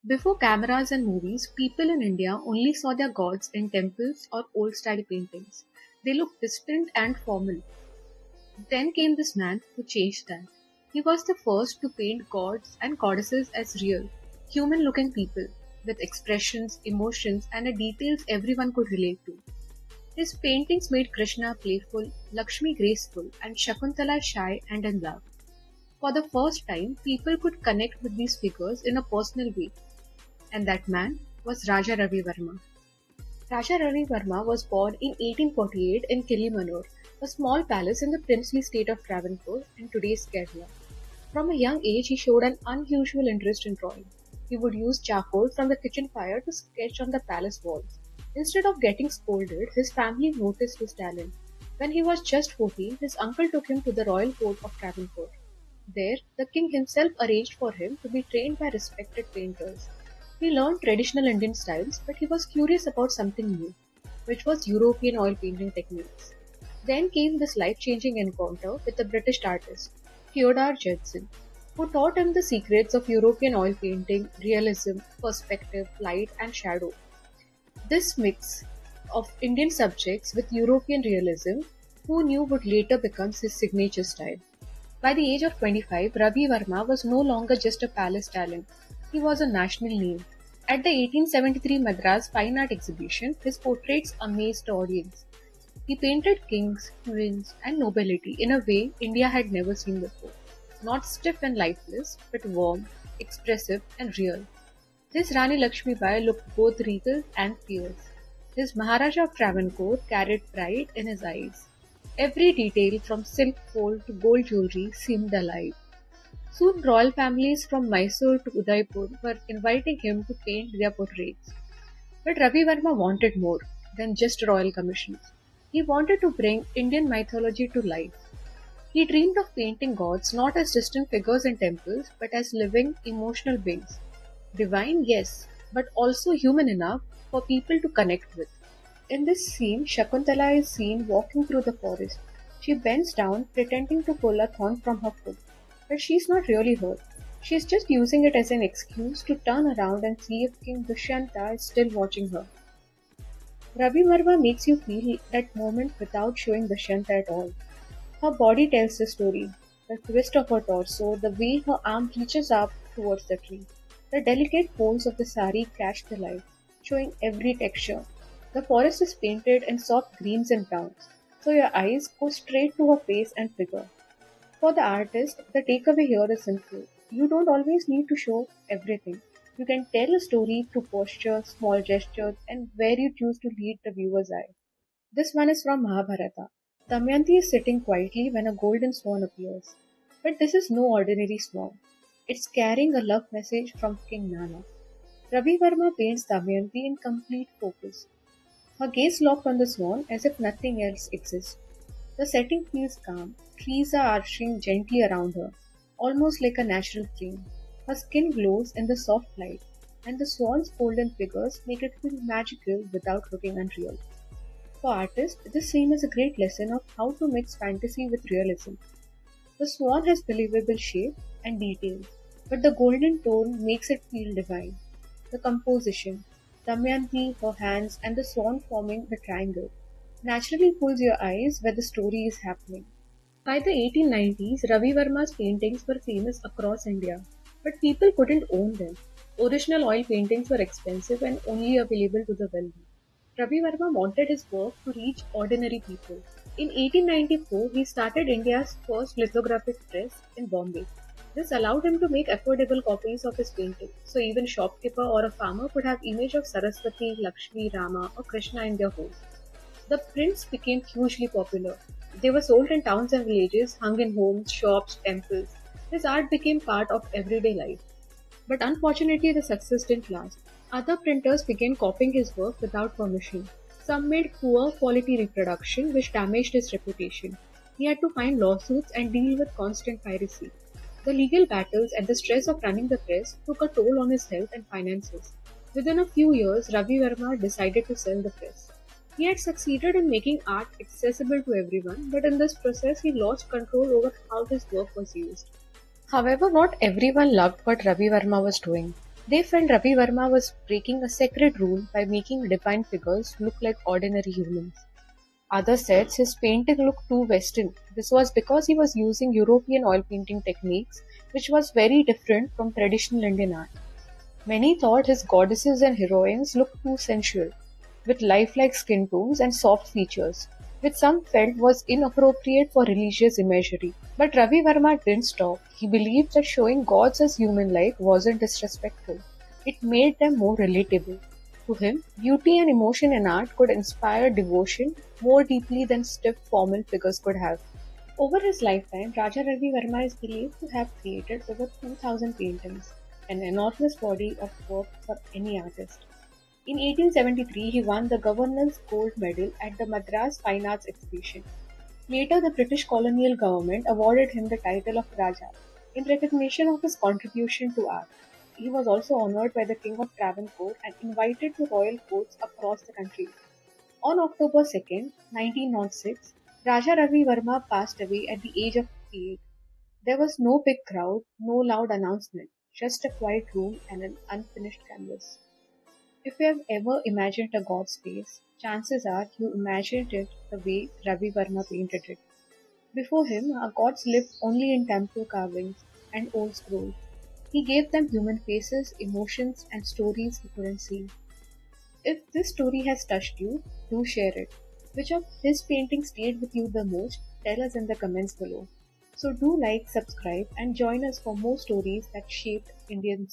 Before cameras and movies, people in India only saw their gods in temples or old style paintings. They looked distant and formal. Then came this man who changed that. He was the first to paint gods and goddesses as real, human looking people with expressions, emotions, and details everyone could relate to. His paintings made Krishna playful, Lakshmi graceful, and Shakuntala shy and in love. For the first time, people could connect with these figures in a personal way, and that man was Raja Ravi Verma. Raja Ravi Verma was born in 1848 in Kilimanur, a small palace in the princely state of Travancore in today's Kerala. From a young age, he showed an unusual interest in drawing. He would use charcoal from the kitchen fire to sketch on the palace walls. Instead of getting scolded, his family noticed his talent. When he was just 14, his uncle took him to the royal court of Travancore. There, the king himself arranged for him to be trained by respected painters. He learned traditional Indian styles, but he was curious about something new, which was European oil painting techniques. Then came this life changing encounter with a British artist, Theodore Judson, who taught him the secrets of European oil painting, realism, perspective, light, and shadow. This mix of Indian subjects with European realism, who knew would later become his signature style. By the age of 25, Ravi Verma was no longer just a palace talent, he was a national name. At the 1873 Madras Fine Art Exhibition, his portraits amazed the audience. He painted kings, queens, and nobility in a way India had never seen before. Not stiff and lifeless, but warm, expressive, and real. His Rani Lakshmi Bai looked both regal and fierce. His Maharaja of Travancore carried pride in his eyes. Every detail from silk fold to gold jewelry seemed alive. Soon royal families from Mysore to Udaipur were inviting him to paint their portraits. But Ravi Verma wanted more than just royal commissions. He wanted to bring Indian mythology to life. He dreamed of painting gods not as distant figures in temples but as living, emotional beings. Divine, yes, but also human enough for people to connect with. In this scene, Shakuntala is seen walking through the forest. She bends down, pretending to pull a thorn from her foot. But she's not really hurt. She's just using it as an excuse to turn around and see if King Dushyanta is still watching her. Ravi Verma makes you feel that moment without showing Dushyanta at all. Her body tells the story. The twist of her torso, the way her arm reaches up towards the tree. The delicate folds of the sari catch the light, showing every texture. The forest is painted in soft greens and browns, so your eyes go straight to her face and figure. For the artist, the takeaway here is simple. You don't always need to show everything. You can tell a story through posture, small gestures, and where you choose to lead the viewer's eye. This one is from Mahabharata. Damayanti is sitting quietly when a golden swan appears. But this is no ordinary swan. It's carrying a love message from King Nala. Ravi Verma paints Damayanti in complete focus. Her gaze locked on the swan as if nothing else exists. The setting feels calm, trees are arching gently around her, almost like a natural frame. Her skin glows in the soft light, and the swan's golden figures make it feel magical without looking unreal. For artists, this scene is a great lesson of how to mix fantasy with realism. The swan has believable shape and detail, but the golden tone makes it feel divine. The composition, Damayanti, her hands, and the swan forming the triangle, naturally pulls your eyes where the story is happening. By the 1890s, Ravi Verma's paintings were famous across India, but people couldn't own them. Original oil paintings were expensive and only available to the wealthy. Ravi Verma wanted his work to reach ordinary people. In 1894, he started India's first lithographic press in Bombay. This allowed him to make affordable copies of his paintings, so even shopkeeper or a farmer could have image of Saraswati, Lakshmi, Rama, or Krishna in their homes. The prints became hugely popular. They were sold in towns and villages, hung in homes, shops, temples. His art became part of everyday life. But unfortunately, the success didn't last. Other printers began copying his work without permission. Some made poor quality reproduction, which damaged his reputation. He had to find lawsuits and deal with constant piracy. The legal battles and the stress of running the press took a toll on his health and finances. Within a few years, Ravi Verma decided to sell the press. He had succeeded in making art accessible to everyone, but in this process he lost control over how his work was used. However, not everyone loved what Ravi Verma was doing. They felt Ravi Verma was breaking a sacred rule by making divine figures look like ordinary humans. Others said his painting looked too Western. This was because he was using European oil painting techniques, which was very different from traditional Indian art. Many thought his goddesses and heroines looked too sensual, with lifelike skin tones and soft features, which some felt was inappropriate for religious imagery. But Ravi Verma didn't stop. He believed that showing gods as human-like wasn't disrespectful. It made them more relatable. To him, beauty and emotion in art could inspire devotion more deeply than stiff formal figures could have. Over his lifetime, Raja Ravi Verma is believed to have created over 2,000 paintings, an enormous body of work for any artist. In 1873, he won the Governor's Gold Medal at the Madras Fine Arts Exhibition. Later, the British colonial government awarded him the title of Raja in recognition of his contribution to art. He was also honored by the King of Travancore and invited to royal courts across the country. On October 2nd, 1906, Raja Ravi Verma passed away at the age of 58. There was no big crowd, no loud announcement, just a quiet room and an unfinished canvas. If you have ever imagined a god's face, chances are you imagined it the way Ravi Verma painted it. Before him, our gods lived only in temple carvings and old scrolls. He gave them human faces, emotions, and stories we couldn't see. If this story has touched you, do share it. Which of his paintings stayed with you the most? Tell us in the comments below. So do like, subscribe, and join us for more stories that shaped Indian